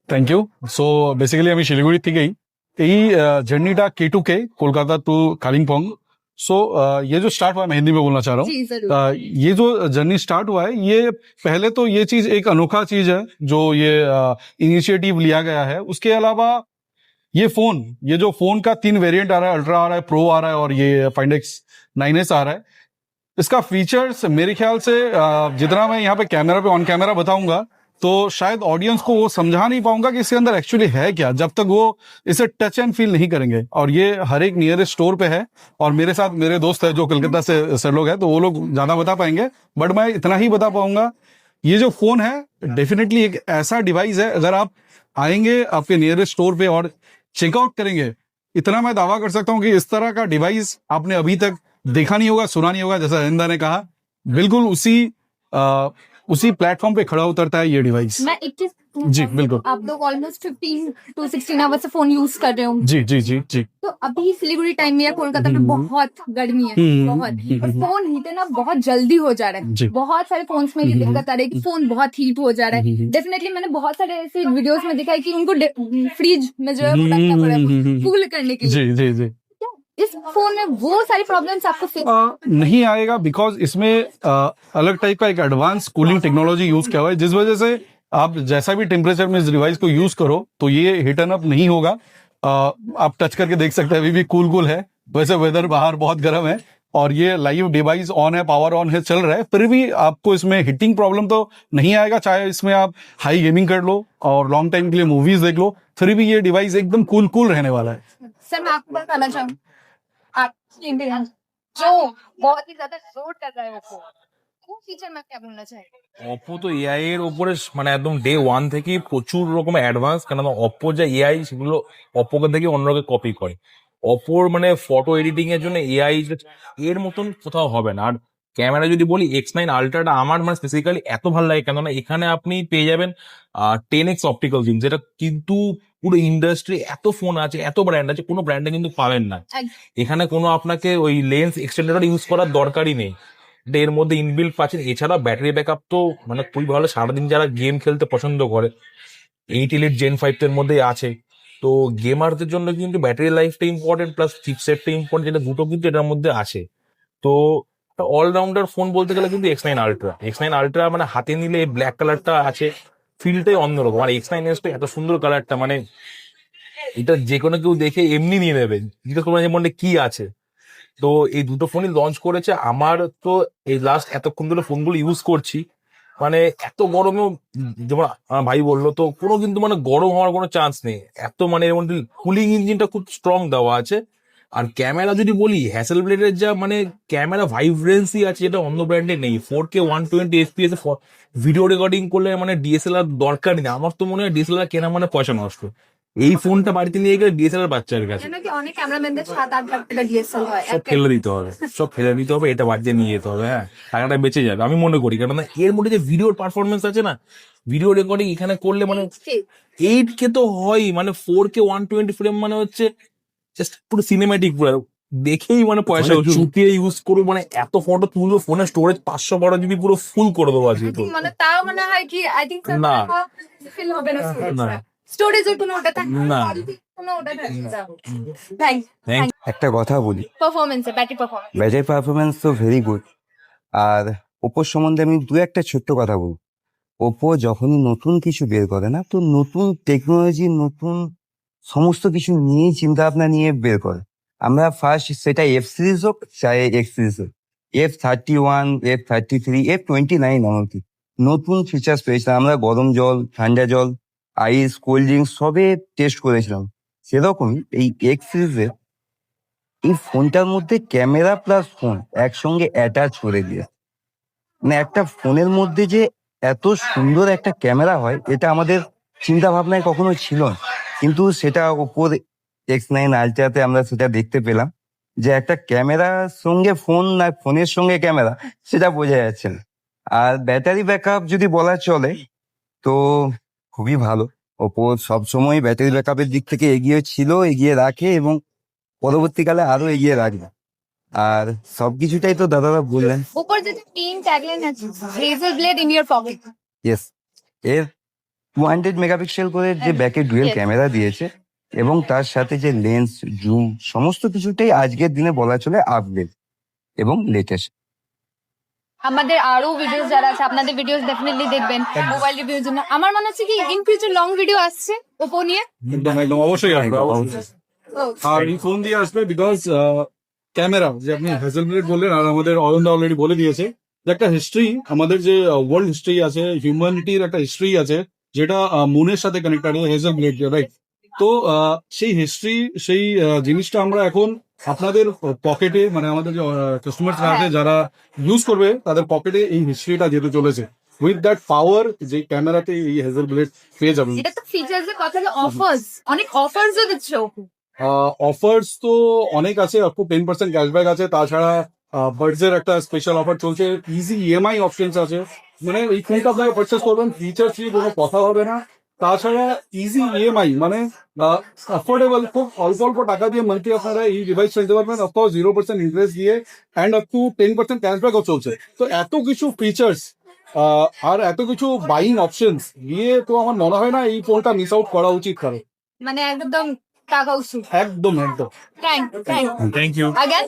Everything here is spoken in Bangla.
Thank you. সো বেসিক্যালি আমি শিলিগুড়ি থেকেই এই জার্नीটা K2K कोलकाता टू कालिम्पोंग। सो ये जो स्टार्ट हुआ है, मैं हिंदी में बोलना चाह रहा हूँ। जी जरूर। ये जो जर्नी स्टार्ट हुआ है, ये पहले तो ये चीज एक अनोखा चीज है जो ये इनिशिएटिव लिया गया है। उसके अलावा ये जो फोन का 3 वेरिएंट आ रहा है, अल्ट्रा आ रहा है, प्रो आ रहा है और ये Find X 9S आ रहा है। इसका फीचर्स मेरे ख्याल से जितना मैं यहाँ पे कैमरा पे ऑन कैमरा बताऊंगा तो शायद ऑडियंस को वो समझा नहीं पाऊंगा कि इसके अंदर एक्चुअली है क्या, जब तक वो इसे टच एंड फील नहीं करेंगे। और ये हर एक नियरेस्ट स्टोर पे है और मेरे साथ मेरे दोस्त है जो कलकत्ता से लोग हैं, तो वो लोग ज्यादा बता पाएंगे, बट मैं इतना ही बता पाऊंगा। ये जो फोन है डेफिनेटली एक ऐसा डिवाइस है, अगर आप आएंगे आपके नियरेस्ट स्टोर पे और चेकआउट करेंगे, इतना मैं दावा कर सकता हूँ कि इस तरह का डिवाइस आपने अभी तक देखा नहीं होगा, सुना नहीं होगा। जैसा अरिंदा ने कहा, बिल्कुल उसी प्लेटफॉर्म पे खड़ा उतरता है ये डिवाइस। मैं 21 जी बिल्कुल। आप लोग ऑलमोस्ट 15 to 16 आवर्स से फोन यूज कर रहे हो। जी जी जी जी। तो अभी सिलीगुड़ी टाइम में या कोलकाता में बहुत गर्मी है, बहुत, और फोन हीट ना बहुत जल्दी हो जा रहा जी। है। बहुत सारे फोन्स में ये दिक्कत आ रही है कि फोन बहुत हीट हो जा रहा है। डेफिनेटली मैंने बहुत सारे ऐसे वीडियोस में देखा है कि उनको फ्रिज में जो है वो रखना पड़ा है कूल करने के लिए। जी जी जी। क्या इस फोन में वो सारी प्रॉब्लम्स आपको फेस नहीं आएगा, बिकॉज इसमें अलग टाइप का एक एडवांस कूलिंग टेक्नोलॉजी यूज किया हुआ है, जिस वजह से आप जैसा भी टेम्परेचर में इस डिवाइस को यूज करो तो ये हीट अप नहीं होगा। आप टच करके देख सकते हैं, अभी भी कूल है। वैसे वेदर बाहर बहुत गर्म है और ये लाइव डिवाइस ऑन है, पावर ऑन है, चल रहा है, फिर भी आपको इसमें हीटिंग प्रॉब्लम तो नहीं आएगा। चाहे इसमें आप हाई गेमिंग कर लो और लॉन्ग टाइम के लिए मूवीज देख लो, फिर भी ये डिवाइस एकदम कूल रहने वाला है। सर मैं आपको बताना चाहूँ, आप इंडिया जो बहुत ही ज्यादा जोर कर रहा है वो फीचर में क्या बोलना चाहेंगे? অপো তো এআই এর উপরে মানে একদম ডে ওয়ান থেকেই প্রচুর রকম অ্যাডভান্স, কেন অপো যে এআই সেগুলো অপোকে থেকে অন্যকে কপি করে। অপোর মানে ফটো এডিটিং এর জন্য এআই এর মতন কোথাও হবে না। আর ক্যামেরা যদি বলি X9 আলট্রাটা আমার মানে স্পেসিফিক্যালি এত ভালো লাগে, কেননা এখানে আপনি পেয়ে যাবেন 10x অপটিক্যাল জুম, যেটা কিন্তু পুরো ইন্ডাস্ট্রি এত ফোন আছে, এত ব্র্যান্ড আছে, কোনো ব্র্যান্ডে কিন্তু পাবেন না। এখানে কোনো আপনাকে ওই লেন্স এক্সটেন্ডার ইউজ করার দরকারই নেই, এর মধ্যে ইনবিল্ট পাচ্ছেন। এছাড়া ব্যাটারি ব্যাকআপ তো মানে খুবই ভালো, সারাদিন যারা গেম খেলতে পছন্দ করে 8 Elite Gen 5 এর মধ্যে আছে। তো গেমারদের জন্য কিন্তু ব্যাটারি লাইফটা ইম্পর্টেন্ট, প্লাস চিপসেটটা ইম্পর্টেন্ট, যেটা দুটো কিন্তু এটার মধ্যে আছে। তো অলরাউন্ডার ফোন বলতে গেলে কিন্তু X9 আলট্রা মানে হাতে নিলে ব্ল্যাক কালারটা আছে, ফিলটাই অন্যরকম। আর X9s তো এত সুন্দর কালারটা, মানে এটা যে কোনো কেউ দেখে এমনি নিয়ে নেবে, জিজ্ঞেস করবেন যে মনে কি আছে। তো এই দুটো ফোনই লঞ্চ করেছে। আমার তো এই লাস্ট এতক্ষণ ধরে ফোনগুলো ইউজ করছি, মানে এত গরমেও যেমন আমার ভাই বললো, তো কোনো কিন্তু মানে গরম হওয়ার কোনো চান্স নেই, এত মানে এর মধ্যে কুলিং ইঞ্জিনটা খুব স্ট্রং দেওয়া আছে। আর ক্যামেরা যদি বলি, হ্যাসেল ব্লেডের যা মানে ক্যামেরা ভাইব্রেন্সি আছে, যেটা অন্য ব্র্যান্ডে নেই। 4K 120 FPS ভিডিও রেকর্ডিং করলে মানে ডিএসএলআর দরকার নেই। আমার তো মনে হয় ডিএসএলআর কেনা মানে পয়সা নষ্ট। এই ফোনটা বাড়িতে নিয়ে গেলে ডিএসএলআর বাচ্চার কাছে কেন কি অনেক ক্যামেরাম্যানদের 7-8 লাখ টাকা ডিএসএল হয়, সব ফেলে দিতে হবে, এটা বাড়িতে নিয়ে যেতে হবে। হ্যাঁ, টাকাটা বেঁচে যাবে আমি মনে করি, কারণ এর মধ্যে যে ভিডিওর পারফরমেন্স আছে না, ভিডিও রেকর্ডিং এখানে করলে মানে 8K তো হয়, মানে 4K 120 ফ্রেম মানে হচ্ছে জাস্ট পুরো সিনেম্যাটিক, পুরো দেখেই মানে পয়সা চুটিয়ে ইউজ করবো, মানে এত ফটো তুলবো, ফোনের স্টোরেজ 500 বড় জিবি পুরো ফুল করে দেবো আজকে তো। মানে তাও মনে হয় কি আই থিংক না। ফিল হবে না না। স্টোরেজের কোনো ওটা থাকে না। কোনো ওটা থাকে না। থ্যাঙ্ক একটা কথা বলি, পারফরম্যান্সে ব্যাটারি পারফরম্যান্স ব্যাটারি পারফরমেন্স তো ভেরি গুড। আর ওপোর সম্বন্ধে আমি দু একটা ছোট্ট কথা বলবো। ওপো যখনই নতুন কিছু বের করে না, তো নতুন টেকনোলজি, নতুন সমস্ত কিছু নিয়েই চিন্তা ভাবনা নিয়ে বের করে। আমরা ফার্স্ট সেটা F সিরিজ হোক চাই X সিরিজ হোক, F31, F33, F29 এমনকি নতুন ফিচার্স পেয়েছিলাম আমরা। গরম জল, ঠান্ডা জল, আইস, কোল্ড ড্রিঙ্কস সবে টেস্ট করেছিলাম। সেরকমই এই X সিরিজে এই ফোনটার মধ্যে ক্যামেরা প্লাস ফোন একসঙ্গে অ্যাটাচ করে দিয়ে, মানে একটা ফোনের মধ্যে যে এত সুন্দর একটা ক্যামেরা হয়, এটা আমাদের চিন্তা ভাবনায় কখনো ছিল না। কিন্তু সেটা ওপর X9 আলট্রাতে আমরা সেটা দেখতে পেলাম, যে একটা ক্যামেরার সঙ্গে ফোন না ফোনের সঙ্গে ক্যামেরা, সেটা বোঝা যাচ্ছে না। আর ব্যাটারি ব্যাকআপ যদি বলা চলে তো খুবই ভালো। ওপো সবসময় ব্যাটারি ব্যাকআপের দিক থেকে এগিয়ে ছিল, এগিয়ে রাখে এবং পরবর্তীকালে আরো এগিয়ে রাখবে। আর সবকিছুটাই তো দাদারা বললেন। ऊपर जो तीन टैगलाइन है razor blade in your pocket, yes, এর 200 মেগাপিক্সেল করে যে ব্যাকে ডুয়েল Yes. ক্যামেরা দিয়েছে এবং তার সাথে যে লেন্স জুম সমস্ত কিছুটাই আজকের দিনে বলা চলে আপগ্রেড এবং লেটেস্ট। আমাদের আরো ভিডিওস যারা আছে আপনাদের ভিডিওস ডেফিনেটলি দেখবেন মোবাইল রিভিউর জন্য। আমার মনে হচ্ছে কি ইন ফিউচার লং ভিডিও আসছে ওপো নিয়ে। একদম একদম অবশ্যই আসবে আর এই ফোন দিয়ে আসবে বিকজ ক্যামেরা যে আপনি হ্যাজেল ব্লেড বললেন আর আমাদের অয়নদা অলরেডি বলে দিয়েছে যে একটা হিস্ট্রি আমাদের যে ওয়ার্ল্ড হিস্ট্রি আছে হিউম্যানিটির একটা হিস্ট্রি আছে যেটা মুনের সাথে কানেক্টেড হ্যাজেল ব্লেড রাইট। তো সেই হিস্ট্রি সেই জিনিসটা আমরা এখন আপনাদের পকেটে মানে আমাদের যে কাস্টমার আছে যারা ইউজ করবে তাদের পকেটে এই হিস্ট্রিটা যেতে চলেছে উইথ দ্যাট পাওয়ার যে ক্যামেরাতে এই হ্যাজেল ব্লেড পেয়ে যাবেন। এটা তো ফিচার্স এর কথা, অফার্স অনেক অফার্সও দিচ্ছে ওপো। অফার্স তো অনেক আছে, আপু 10% ক্যাশব্যাক আছে, তাছাড়া বার্ডস এর একটা স্পেশাল অফার চলছে, ইজি ইএমআই অপশনস আছে, মানে এই ফোনটা আপনাকে পারচেস করবেন ফিচার্স নিয়ে কোনো কথা হবে না, তাছাড়া ইজি ইএমআই মানে অ্যাফোর্ডেবল, খুব অল্প অল্প টাকা দিয়ে মান্থলি আপনারা এই ডিভাইস নিতে পারবেন, অফকোর্স 0% ইন্টারেস্ট দিয়ে অ্যান্ড আপ টু 10% ক্যাশব্যাকও চলছে। তো এত কিছু ফিচার্স আর এত কিছু বাইং অপশনস দিয়ে তো আমার মনে হয় না এই ফোনটা মিস আউট করা উচিত কারো। মানে একদম টাকা উসুল। একদম একদম থ্যাংক থ্যাংক ইউ। again